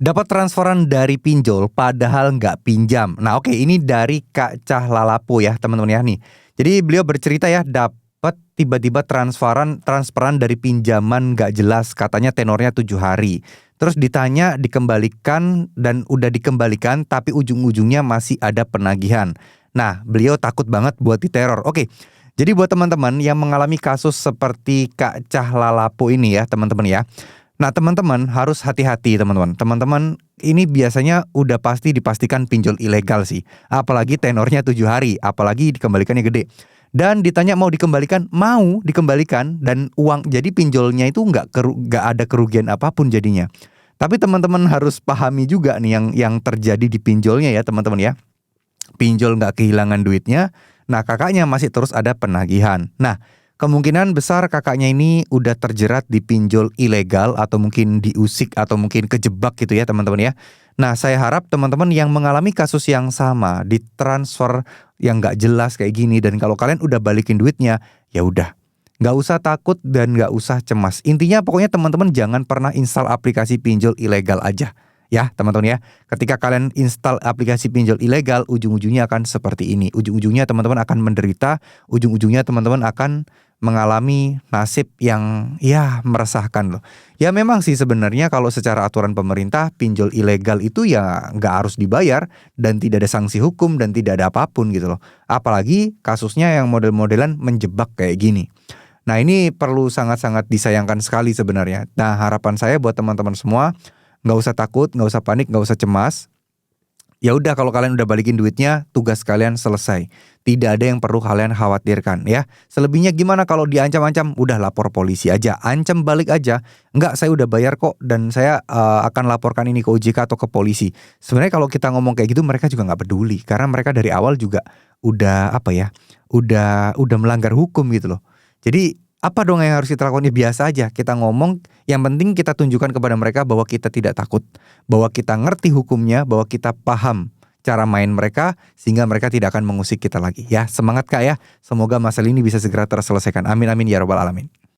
Dapat transferan dari pinjol padahal nggak pinjam. Nah oke, ini dari Kak Cah Lalapo ya teman-teman ya nih. Jadi beliau bercerita ya dapat tiba-tiba transferan dari pinjaman nggak jelas, katanya tenornya 7 hari. Terus ditanya dikembalikan dan udah dikembalikan tapi ujung-ujungnya masih ada penagihan. Nah beliau takut banget buat diteror. Oke, jadi buat teman-teman yang mengalami kasus seperti Kak Cah Lalapo ini ya teman-teman ya. Nah teman-teman harus hati-hati teman-teman. Teman-teman ini biasanya udah pasti dipastikan pinjol ilegal sih. Apalagi tenornya 7 hari, apalagi dikembalikannya gede. Dan ditanya mau dikembalikan dan uang, jadi pinjolnya itu nggak ada kerugian apapun jadinya. Tapi teman-teman harus pahami juga nih yang terjadi di pinjolnya ya teman-teman ya. Pinjol nggak kehilangan duitnya, nah kakaknya masih terus ada penagihan. Nah kemungkinan besar kakaknya ini udah terjerat di pinjol ilegal atau mungkin diusik atau mungkin kejebak gitu ya teman-teman ya. Nah saya harap teman-teman yang mengalami kasus yang sama, ditransfer yang nggak jelas kayak gini, dan kalau kalian udah balikin duitnya, ya udah, nggak usah takut dan nggak usah cemas. Intinya pokoknya teman-teman jangan pernah install aplikasi pinjol ilegal aja. Ya teman-teman ya, ketika kalian install aplikasi pinjol ilegal, ujung-ujungnya akan seperti ini. Ujung-ujungnya teman-teman akan menderita, ujung-ujungnya teman-teman akan mengalami nasib yang ya meresahkan loh. Ya memang sih sebenarnya kalau secara aturan pemerintah, pinjol ilegal itu ya nggak harus dibayar dan tidak ada sanksi hukum dan tidak ada apapun gitu loh. Apalagi kasusnya yang model-modelan menjebak kayak gini. Nah ini perlu sangat-sangat disayangkan sekali sebenarnya. Nah harapan saya buat teman-teman semua, nggak usah takut, nggak usah panik, nggak usah cemas. Ya udah kalau kalian udah balikin duitnya, tugas kalian selesai. Tidak ada yang perlu kalian khawatirkan ya. Selebihnya gimana kalau diancam-ancam? Udah lapor polisi aja, ancam balik aja. Enggak, saya udah bayar kok dan saya akan laporkan ini ke OJK atau ke polisi. Sebenarnya kalau kita ngomong kayak gitu mereka juga nggak peduli karena mereka dari awal juga udah apa ya? Udah melanggar hukum gitu loh. Jadi apa dong yang harus kita lakukan? Ya biasa aja kita ngomong, yang penting kita tunjukkan kepada mereka bahwa kita tidak takut, bahwa kita ngerti hukumnya, bahwa kita paham cara main mereka, sehingga mereka tidak akan mengusik kita lagi ya. Semangat Kak ya, semoga masalah ini bisa segera terselesaikan. Amin amin ya rabbal alamin.